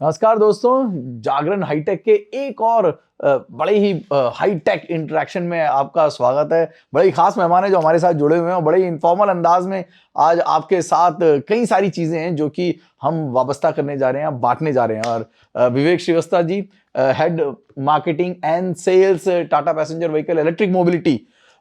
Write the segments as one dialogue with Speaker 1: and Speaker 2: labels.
Speaker 1: नमस्कार दोस्तों, जागरण हाईटेक के एक और बड़े ही हाईटेक इंटरेक्शन में आपका स्वागत है। बड़े ही खास मेहमान है जो हमारे साथ जुड़े हुए हैं और बड़े ही इनफॉर्मल अंदाज में आज आपके साथ कई सारी चीजें हैं जो कि हम वाबस्ता करने जा रहे हैं, बांटने जा रहे हैं। और Vivek Shrivastava ji, head marketing and sales, Tata passenger vehicle electric mobility,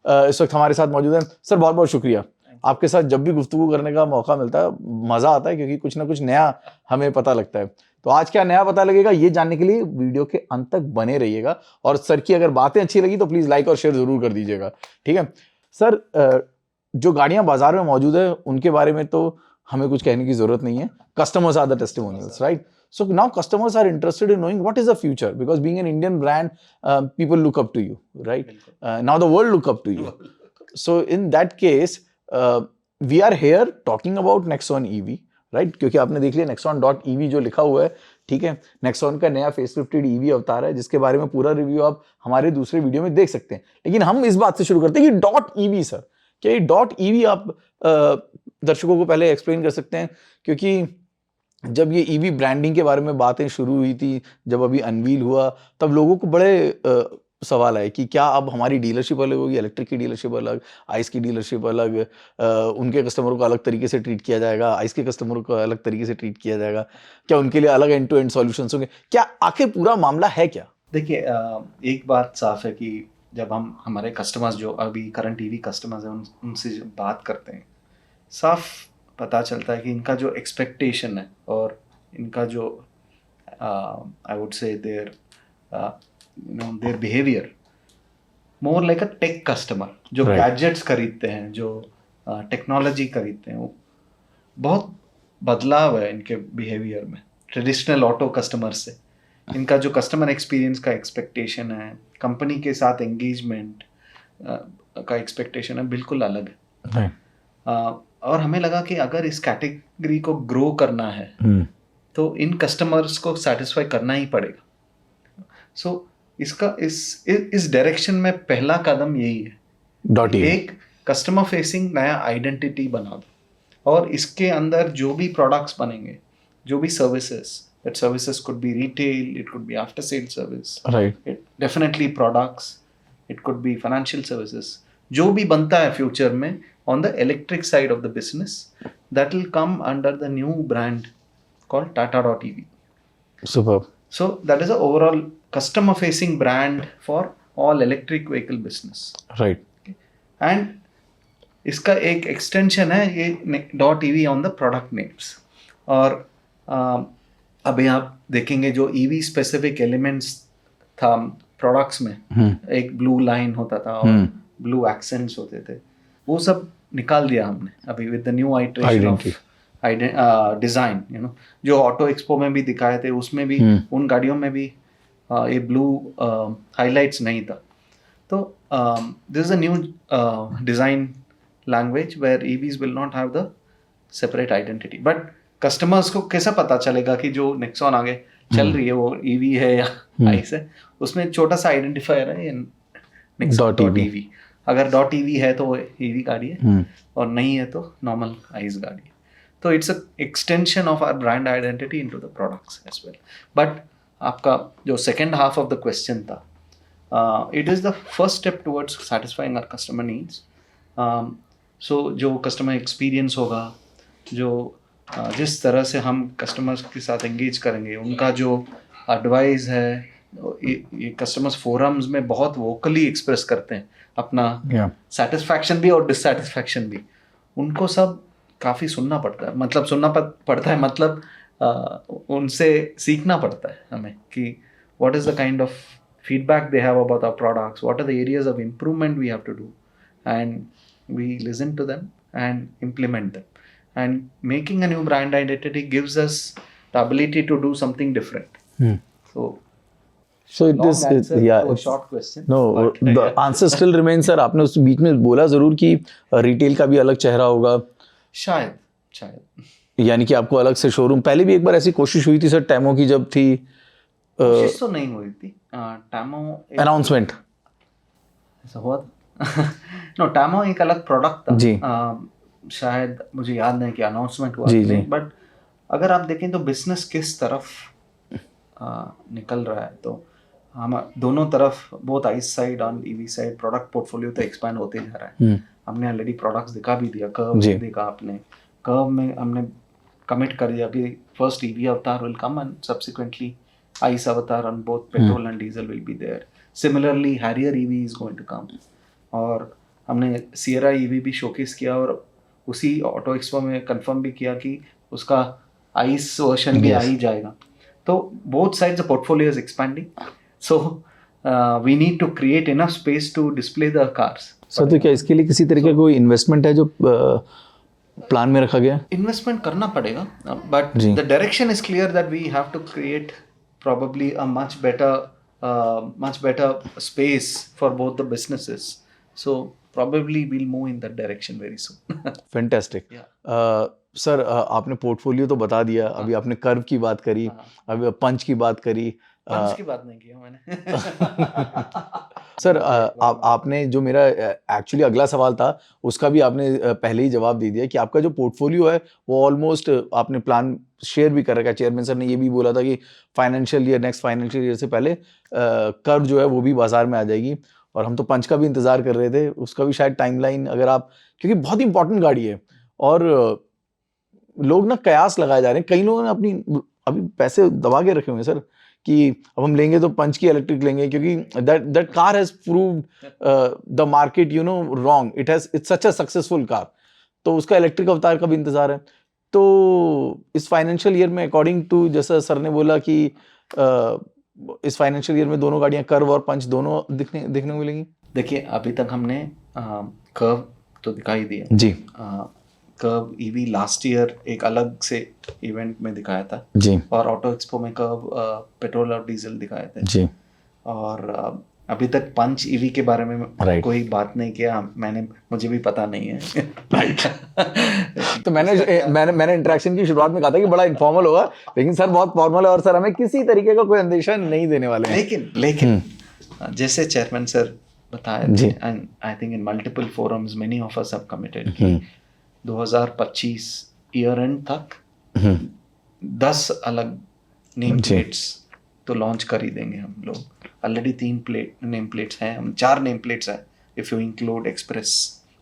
Speaker 1: इस वक्त हमारे साथ मौजूद हैं। सर बहुत बहुत शुक्रिया। आपके साथ जब भी गुफ्तगू करने का मौका मिलता है मजा आता है, क्योंकि कुछ ना कुछ नया हमें पता लगता है। तो आज क्या नया पता लगेगा ये जानने के लिए वीडियो के अंत तक बने रहिएगा। और सर की अगर बातें अच्छी लगी तो प्लीज लाइक और शेयर जरूर कर दीजिएगा, ठीक है। सर, जो गाड़ियां बाजार में मौजूद है उनके बारे में तो हमें कुछ कहने की जरूरत नहीं है। Customers are the testimonials, right? So now customers are interested in knowing what is the future, because being an Indian brand, people look up to you, right? Now the world look up to you. So in that case, we are here talking about Nexon EV, right? क्योंकि आपने देख लिया Nexon.EV जो लिखा हुआ है, ठीक है। Nexon का नया फेसलिफ्टेड EV अवतार है जिसके बारे में पूरा रिव्यू आप हमारे दूसरे वीडियो में देख सकते हैं। लेकिन हम इस बात से शुरू करते हैं कि .EV सर, क्या ये .EV आप दर्शकों को पहले एक्सप्लेन कर सकते हैं? क्योंकि जब ये ईवी ब्रांडिंग के बारे में बातें शुरू हुई थी, जब अभी अनवील हुआ, तब लोगों को बड़े सवाल आए कि क्या अब हमारी डीलरशिप अलग होगी, इलेक्ट्रिक की डीलरशिप अलग, आइस की डीलरशिप अलग, उनके कस्टमरों को अलग तरीके से ट्रीट किया जाएगा, आइस के कस्टमरों को अलग तरीके से ट्रीट किया जाएगा, क्या उनके लिए अलग एंड टू एंड सॉल्यूशंस होंगे, क्या आखिर पूरा मामला है क्या?
Speaker 2: देखिए, एक बात साफ है कि जब हम हमारे कस्टमर्स जो अभी करंट ईवी कस्टमर्स हैं उनसे जब बात करते हैं, साफ पता चलता है कि इनका जो एक्सपेक्टेशन है और इनका जो I would say their behaviour more like a tech customer, जो गैजेट्स खरीदते हैं, जो टेक्नोलॉजी खरीदते हैं, वो बहुत बदलाव है इनके बिहेवियर में ट्रेडिशनल ऑटो कस्टमर से। इनका जो कस्टमर एक्सपीरियंस का एक्सपेक्टेशन है, कंपनी के साथ एंगेजमेंट का एक्सपेक्टेशन है, बिल्कुल अलग है। और हमें लगा कि अगर इस कैटेगरी को ग्रो करना है तो इन कस्टमर्स को सेटिस्फाई करना ही पड़ेगा। सो इसका इस डायरेक्शन में पहला कदम यही है, एक कस्टमर फेसिंग नया आइडेंटिटी बना दो और इसके अंदर जो भी प्रोडक्ट्स बनेंगे, जो भी services, that services could be retail, it could be after sale service,
Speaker 1: right?
Speaker 2: Definitely products, it could be financial services, जो भी बनता है फ्यूचर में on the electric side of the business, that will come under the new brand called Tata.EV.
Speaker 1: Superb.
Speaker 2: So that is a overall customer facing brand for all electric vehicle business,
Speaker 1: right?
Speaker 2: Okay. And इसका एक extension है ये .EV on the product names। और अभी आप देखेंगे जो EV specific elements था प्रोडक्ट्स में, एक ब्लू लाइन होता था और ब्लू एक्सेंट्स होते थे, वो सब निकाल दिया हमने अभी with the new iteration of design. जो ऑटो एक्सपो में भी दिखाए थे उसमें भी उन गाड़ियों में भी ये ब्लू हाइलाइट्स नहीं था। तो this is a new design language where EVs will not have the separate identity. But customers को कैसा पता चलेगा कि जो नेक्सॉन आगे चल रही है वो EV है या आइस है? उसमें छोटा सा आइडेंटिफायर है Nexon.EV। अगर .EV है तो वो EV गाड़ी है और नहीं है तो नॉर्मल आइस गाड़ी है। तो it's a extension of our brand identity into the products as well. But आपका जो second half of the question था, it is the first step towards satisfying our customer needs. So जो customer experience होगा, जो जिस तरह से हम कस्टमर्स के साथ एंगेज करेंगे, उनका जो एडवाइस है, ये कस्टमर्स फोरम्स में बहुत वोकली एक्सप्रेस करते हैं अपना सेटिस्फैक्शन भी और डिससेटिस्फैक्शन भी, उनको सब काफ़ी सुनना पड़ता है। मतलब सुनना पड़ता है मतलब उनसे सीखना पड़ता है हमें कि what is the kind of feedback they have about our products, what are the areas of improvement we have to do, and we listen to them and implement them. And making a new brand identity gives us the ability to do something different. So
Speaker 1: it is
Speaker 2: a short question.
Speaker 1: No, the answer still remains, sir. आपने उस बीच में बोला जरूर कि retail का भी अलग चेहरा होगा। शायद यानी कि आपको अलग से शोरूम, पहले भी एक बार ऐसी कोशिश हुई थी सर, टैमो की जब थी।
Speaker 2: कोशिश तो नहीं हुई थी, टैमो
Speaker 1: अनाउंसमेंट
Speaker 2: ऐसा हुआ था। नो, टैमो एक अलग प्रोडक्ट था जी। शायद मुझे याद नहीं कि अनाउंसमेंट हुआ नहीं, बट अगर आप देखें तो बिजनेस किस तरफ निकल रहा है, तो हम दोनों तरफ बोथ आइस साइड और ईवी साइड प्रोडक्ट पोर्टफोलियो तो एक्सपैंड होते जा रहा है। हमने ऑलरेडी प्रोडक्ट्स दिखा भी दिया, कर्व दिखा आपने, कर्व में हमने कमिट कर दिया कि फर्स्ट ईवी अवतार will come and subsequently ICE avatar on both petrol and diesel will be there. Similarly, Harrier EV is going to come. और हमने Sierra EV भी शोकेस किया और उसी ऑटो एक्सपो में कंफर्म भी किया कि उसका ICE वर्जन भी आ ही जाएगा। तो both sides the portfolio is expanding. So we need to create enough space to display the cars.
Speaker 1: Sir तो क्या इसके लिए किसी तरह का कोई इन्वेस्टमेंट है जो प्लान में रखा गया?
Speaker 2: इन्वेस्टमेंट करना पड़ेगा, but the direction is clear that we have to create probably a much better space for both the businesses. So probably we'll move in that direction very soon.
Speaker 1: Fantastic. Sir आपने portfolio तो बता दिया, अभी आपने curve की बात करी, अभी पंच की बात करी,
Speaker 2: पंच की बात नहीं किया मैंने।
Speaker 1: सर आपने जो मेरा एक्चुअली अगला सवाल था उसका भी आपने पहले ही जवाब दे दिया कि आपका जो पोर्टफोलियो है वो ऑलमोस्ट आपने प्लान शेयर भी कर रखा है। चेयरमैन सर ने ये भी बोला था कि financial year, next financial year से पहले कर्व जो है वो भी बाजार में आ जाएगी, और हम तो पंच का भी इंतजार कर रहे थे, उसका भी शायद टाइमलाइन अगर आप, क्योंकि बहुत इंपॉर्टेंट गाड़ी है और लोग ना कयास लगाए जा रहे हैं, कई लोगों ने अपनी अभी पैसे दबा के रखे हुए हैं सर कि अब हम लेंगे तो पंच की इलेक्ट्रिक लेंगे, क्योंकि that car has proved the market wrong, it's such a successful car, तो उसका इलेक्ट्रिक अवतार का भी इंतजार है। तो इस फाइनेंशियल ईयर में अकॉर्डिंग टू जैसा सर ने बोला कि इस फाइनेंशियल ईयर में दोनों गाड़ियां कर्व और पंच दोनों दिखने को मिलेंगी।
Speaker 2: देखिए अभी तक हमने कर्व तो दिखाई दिया
Speaker 1: जी,
Speaker 2: कर्व ईवी लास्ट ईयर एक अलग से इवेंट में दिखाया था
Speaker 1: जी,
Speaker 2: और ऑटो एक्सपो में कर्व पेट्रोल और डीजल दिखाए थे
Speaker 1: जी,
Speaker 2: और अभी तक पंच ईवी के बारे में कोई बात नहीं किया, मुझे भी पता नहीं है।
Speaker 1: तो मैंने इंटरेक्शन की शुरुआत में कहा था कि बड़ा इनफॉर्मल होगा, लेकिन सर बहुत फॉर्मल है और सर हमें किसी तरीके का कोई अंदेशा नहीं देने वाले हैं।
Speaker 2: लेकिन जैसे चेयरमैन सर बताया, and I think in multiple forums many of us have committed कि 2025 ईयर एंड तक 10 अलग नेम प्लेट्स तो लॉन्च कर ही देंगे हम लोग। ऑलरेडी 3 नेम प्लेट्स हैं, हम 4 नेम प्लेट्स हैं if you include Express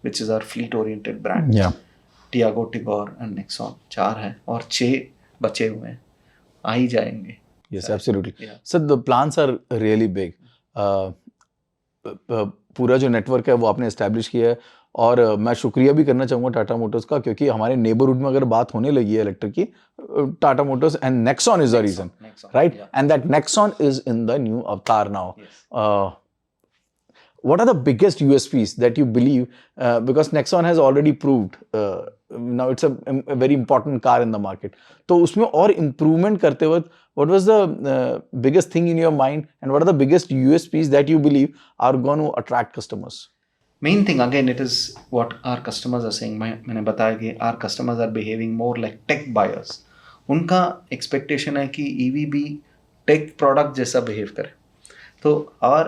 Speaker 2: which is our fleet oriented brand, Tiago, Tigor and Nexon, 4 हैं और 6 बचे हुए हैं, आ ही जाएंगे।
Speaker 1: Yes absolutely sir, the plans are really big. पूरा जो नेटवर्क है वो आपने एस्टैब्लिश किया है, और मैं शुक्रिया भी करना चाहूँगा टाटा मोटर्स का, क्योंकि हमारे नेबरहुड में अगर बात होने लगी है इलेक्ट्रिक की, Tata Motors and Nexon is the reason, right, and that Nexon is in the new avatar now. What are the biggest USPs that you believe, because Nexon has already proved now it's a very important car in the market, तो उसमें और improvement करते वक्त what was the biggest thing in your mind, and what are the biggest USPs that you believe are going to attract customers?
Speaker 2: Main thing again, it is what our customers are saying. मैंने बताया कि our customers are behaving more like tech buyers. उनका expectation है कि EV भी tech product जैसा behave करे, तो our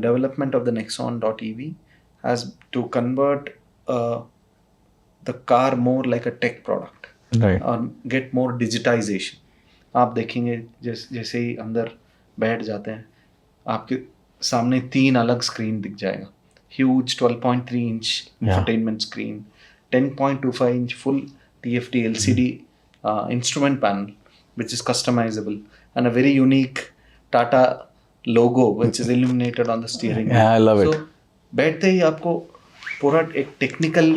Speaker 2: development of the Nexon.EV has to convert the car more like a tech product,
Speaker 1: right,
Speaker 2: और get more digitization. आप देखेंगे जैसे ही अंदर बैठ जाते हैं आपके सामने 3 अलग स्क्रीन दिख जाएगा, huge 12.3 inch infotainment screen, 10.25 inch full TFT LCD instrument panel which is customizable, and a very unique Tata logo which is illuminated on the steering wheel.
Speaker 1: Yeah, I love it.
Speaker 2: So बैठते ही आपको पूरा एक technical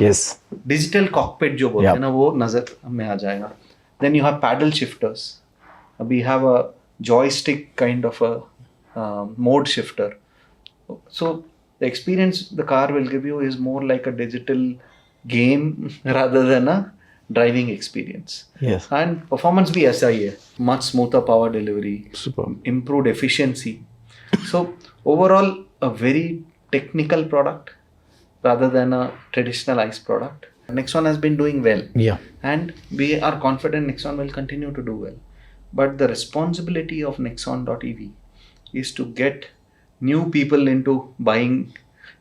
Speaker 2: digital cockpit जो बोलते हैं ना, वो नजर में आ जाएगा. Then you have paddle shifters. We have a joystick kind of a mode shifter. So the experience the car will give you is more like a digital game rather than a driving experience.
Speaker 1: Yes.
Speaker 2: And performance भी ऐसा ही है, much smoother power delivery, improved efficiency. So overall a very technical product rather than a traditional ICE product. Nexon has been doing well.
Speaker 1: Yeah.
Speaker 2: And we are confident Nexon will continue to do well. But the responsibility of Nexon.EV is to get new people into buying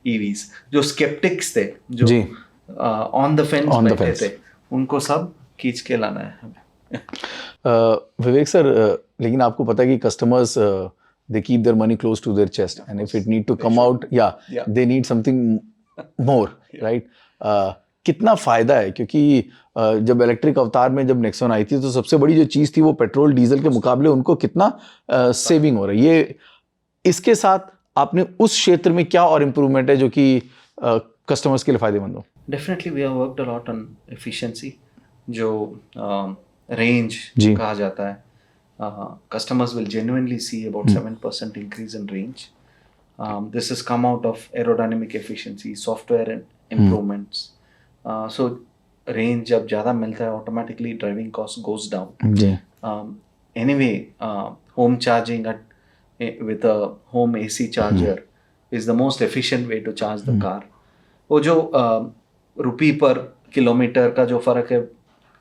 Speaker 2: EVs. जो skeptics थे, जो on the fence बैठे थे, उनको सब खींच के लाना है हमें.
Speaker 1: विवेक सर, लेकिन आपको पता है कि customers they keep their money close to their chest and if it need to come out they need something more, right? कितना फायदा है, क्योंकि जब इलेक्ट्रिक अवतार में जब नेक्सॉन आई थी तो सबसे बड़ी जो चीज़ थी वो पेट्रोल डीजल के मुकाबले उनको कितना सेविंग हो रहा है। ये इसके साथ आपने उस क्षेत्र में क्या और इम्प्रूवमेंट है जो कि कस्टमर्स के लिए फायदेमंद हो?
Speaker 2: Definitely we have worked a lot on efficiency, जो रेंज
Speaker 1: जी।
Speaker 2: कहा जाता है. Customers will genuinely see about 7% increase in range. This has come out of aerodynamic efficiency, software improvements. So range जब ज़्यादा मिलता है automatically driving cost goes down.
Speaker 1: Ji.
Speaker 2: Anyway, home charging with a home AC charger is the most efficient way to charge the car. वो जो रुपी पर kilometre का जो फ़र्क है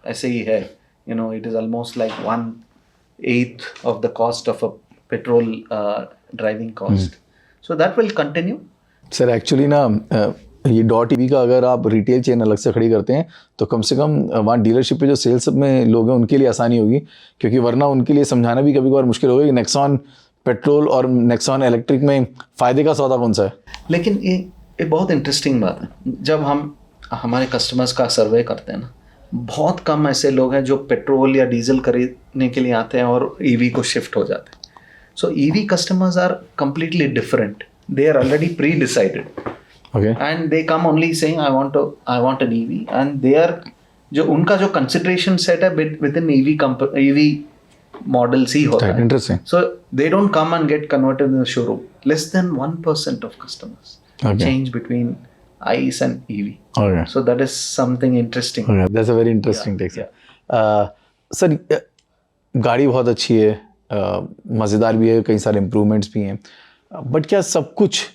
Speaker 2: ऐसे ही है, you know, it is almost like 1/8 of the cost of a petrol driving cost. So that will continue.
Speaker 1: Sir actually ना ये डॉट टीवी का अगर आप रिटेल चेन अलग से खड़ी करते हैं तो कम से कम वहाँ डीलरशिप पे जो सेल्स में लोग हैं उनके लिए आसानी होगी, क्योंकि वरना उनके लिए समझाना भी कभी कभार मुश्किल होगा कि नेक्सॉन पेट्रोल और नेक्सॉन इलेक्ट्रिक में फ़ायदे का सौदा कौन सा है।
Speaker 2: लेकिन ये बहुत इंटरेस्टिंग बात है, जब हम हमारे कस्टमर्स का सर्वे करते हैं ना, बहुत कम ऐसे लोग हैं जो पेट्रोल या डीजल खरीदने के लिए आते हैं और ईवी को शिफ्ट हो जाते हैं. So EV customers are completely different, they are already pre decided,
Speaker 1: okay,
Speaker 2: and they come only saying I want an EV, and they are जो उनका जो कंसिडरेशन सेट है विद इन ईवी मॉडल्स ही होता है.
Speaker 1: Interesting.
Speaker 2: So they don't come and get converted in the showroom. Less than 1% of customers change between ICE and EV.
Speaker 1: Okay.
Speaker 2: So that is something interesting.
Speaker 1: Okay, that's a very interesting take, sir. Sir गाड़ी बहुत अच्छी है, मज़ेदार भी है, कई सारे improvements भी हैं, बट क्या सब कुछ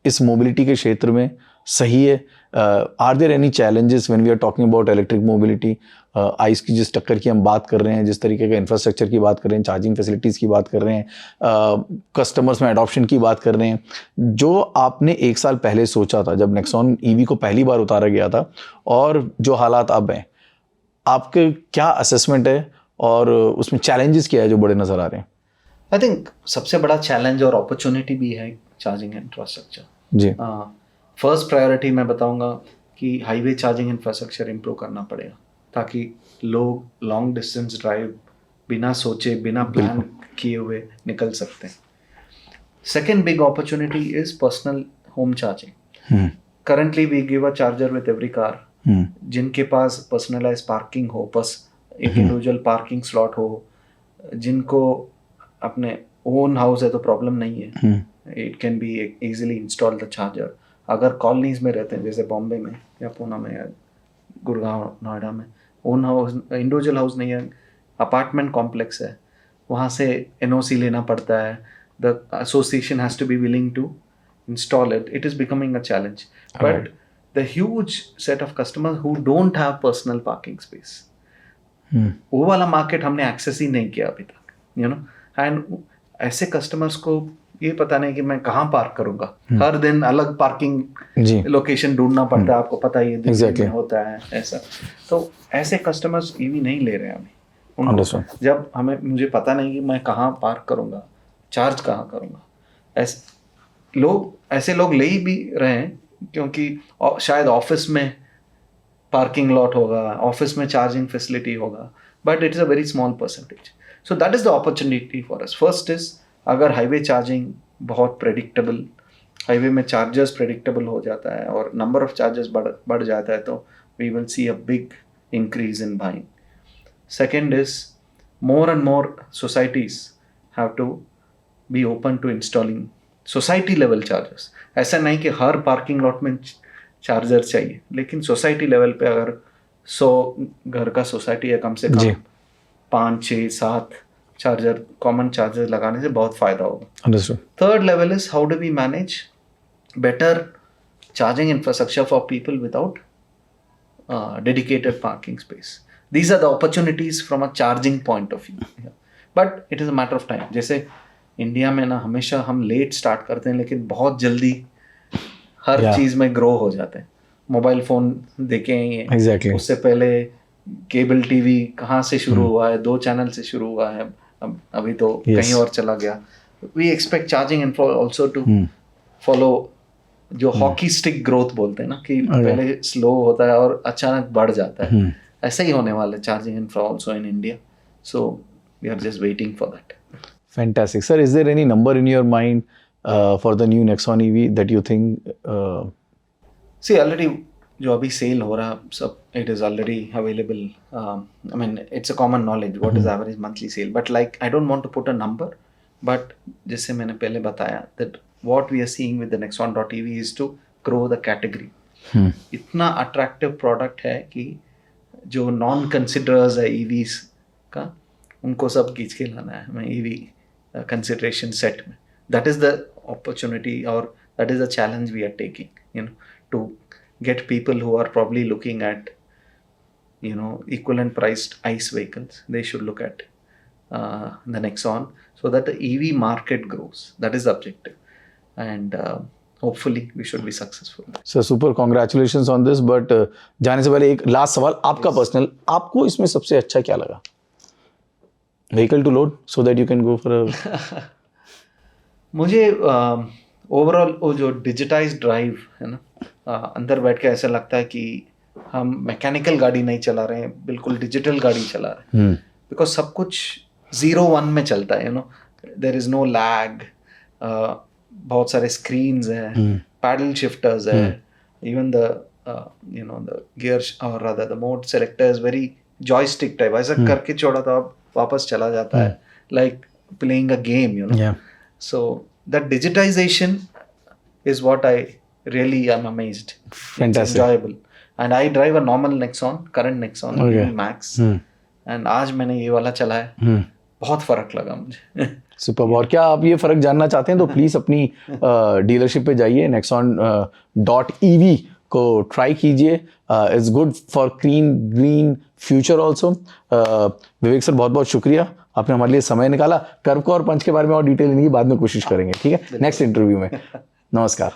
Speaker 1: इस मोबिलिटी के क्षेत्र में सही है? Are there any challenges when we are talking about electric mobility? ICE की जिस टक्कर की हम बात कर रहे हैं, जिस तरीके का इंफ्रास्ट्रक्चर की बात कर रहे हैं, चार्जिंग फैसिलिटीज़ की बात कर रहे हैं, कस्टमर्स में अडॉप्शन की बात कर रहे हैं, जो आपने एक साल पहले सोचा था जब नेक्सॉन ईवी को पहली बार उतारा गया था और जो हालात अब हैं, आपके क्या असेसमेंट है और उसमें चैलेंजेस क्या है जो बड़े नज़र आ रहे हैं?
Speaker 2: आई थिंक सबसे बड़ा चैलेंज और अपॉर्चुनिटी भी है चार्जिंग इंफ्रास्ट्रक्चर.
Speaker 1: जी.
Speaker 2: फर्स्ट प्रायोरिटी मैं बताऊंगा कि हाईवे चार्जिंग इंफ्रास्ट्रक्चर इम्प्रूव करना पड़ेगा, ताकि लोग लॉन्ग डिस्टेंस ड्राइव बिना सोचे बिना प्लान किए हुए निकल सकते हैं. Second big opportunity is personal home charging. Currently we give a charger with every car. जिनके पास पर्सनलाइज पार्किंग हो, एक इंडिविजुअल पार्किंग स्लॉट हो, जिनको अपने ओन हाउस है तो प्रॉब्लम नहीं है, it can be easily install the charger. अगर कॉलोनीज में रहते हैं जैसे बॉम्बे में या पूना में या गुड़गांव नोएडा में, ओन हाउस इंडिविजुअल हाउस नहीं है, अपार्टमेंट कॉम्प्लेक्स है, वहाँ से एनओसी लेना पड़ता है, the association has to be willing to install it. It is becoming a challenge. But the huge set of customers who don't have personal parking space, वो वाला मार्केट हमने एक्सेस ही नहीं किया अभी तक, यू नो. एंड ऐसे customers को ये पता नहीं कि मैं कहाँ पार्क करूंगा. हर दिन अलग पार्किंग लोकेशन ढूंढना पड़ता है, आपको पता ही है दिल्ली में होता है ऐसा. तो ऐसे कस्टमर्स ईवी नहीं ले रहे हैं अभी. जब मुझे पता नहीं कि मैं कहाँ पार्क करूंगा, चार्ज कहाँ करूंगा, ऐसे लोग ले ही भी रहे हैं, क्योंकि शायद ऑफिस में पार्किंग लॉट होगा, ऑफिस में चार्जिंग फैसिलिटी होगा, but it is a very small percentage. So that is the opportunity for us. First is, अगर हाईवे चार्जिंग बहुत प्रेडिक्टेबल, हाईवे में चार्जर्स प्रेडिक्टेबल हो जाता है और नंबर ऑफ चार्जर्स बढ़ जाता है, तो we will see a big increase in buying. Second is, more and more societies have to be open to installing society level chargers. ऐसा नहीं कि हर पार्किंग लॉट में चार्जर चाहिए, लेकिन सोसाइटी लेवल पे अगर 100 घर का सोसाइटी है, कम से कम 5, 6, 7 चार्जर, कॉमन चार्जर लगाने से बहुत फायदा होगा.
Speaker 1: Understood.
Speaker 2: Third level is how do we manage better charging infrastructure for people without dedicated parking space. These are the opportunities from a charging point of view. But it is a matter of time. जैसे India में ना हमेशा हम let start करते हैं, लेकिन बहुत जल्दी हर चीज़ में ग्रो हो जाते हैं. मोबाइल फ़ोन देखें,
Speaker 1: Exactly.
Speaker 2: उससे पहले केबल टीवी कहाँ से शुरू हुआ है, 2 चैनल से शुरू हुआ है, अभी तो
Speaker 1: Yes.
Speaker 2: कहीं और चला गया. We expect charging info also to follow जो हॉकी स्टिक ग्रोथ बोलते हैं ना, कि पहले स्लो होता है और अचानक बढ़ जाता है. ऐसा ही होने वाला है charging infra also in India. So we are just waiting for that.
Speaker 1: Fantastic. Sir, is there any number in your mind for the new Nexon EV that you think?
Speaker 2: See already जो अभी sale हो रहा सब, it is already available. I mean it's a common knowledge what is average monthly sale, but like I don't want to put a number, but जैसे मैंने पहले बताया that what we are seeing with the Nexon.ev is to grow the category. इतना attractive product है कि जो non कंसिडरर्स है EVs का, उनको सब खींच के लाना है हमें ईवी कंसिडरेशन सेट में. दैट इज द अपॉर्चुनिटी और that is the challenge we are taking, you know, to get people who are probably looking at, you know, equivalent priced ICE vehicles. They should look at the Nexon so that the EV market grows. That is the objective, and hopefully we should be successful.
Speaker 1: So super congratulations on this. But जाने से पहले एक last सवाल आपका personal, आपको इसमें सबसे अच्छा क्या लगा? Vehicle to load so that you can go for a
Speaker 2: मुझे ओवरऑल वो जो डिजिटाइज ड्राइव है ना, अंदर बैठ के ऐसा लगता है कि हम मैकेनिकल गाड़ी नहीं चला रहे हैं, बिल्कुल डिजिटल गाड़ी चला रहे हैं. बिकॉज सब कुछ 0-1 में चलता है, you know, there is no lag. बहुत सारे स्क्रीन्स हैं, पैडल शिफ्टर्स है, even the you know the gear और rather the mode selector is very joystick type. ऐसा करके छोड़ा तो आप वापस चला जाता है, like playing a game, you know. So that digitization is what I really am amazed.
Speaker 1: Fantastic.
Speaker 2: It's enjoyable. And I drive a normal Nexon, current Nexon,
Speaker 1: Okay.
Speaker 2: Max. And आज मैंने ये वाला चला है, बहुत फर्क लगा मुझे.
Speaker 1: सुपर. और क्या आप ये फर्क जानना चाहते हैं तो प्लीज अपनी डीलरशिप पे जाइए, Nexon.ev को ट्राई कीजिए. It's good for clean green future also. Vivek sir बहुत बहुत शुक्रिया, आपने हमारे लिए समय निकाला. कर्व को और पंच के बारे में और डिटेल लेने की बाद में कोशिश करेंगे, ठीक है, नेक्स्ट इंटरव्यू में. नमस्कार.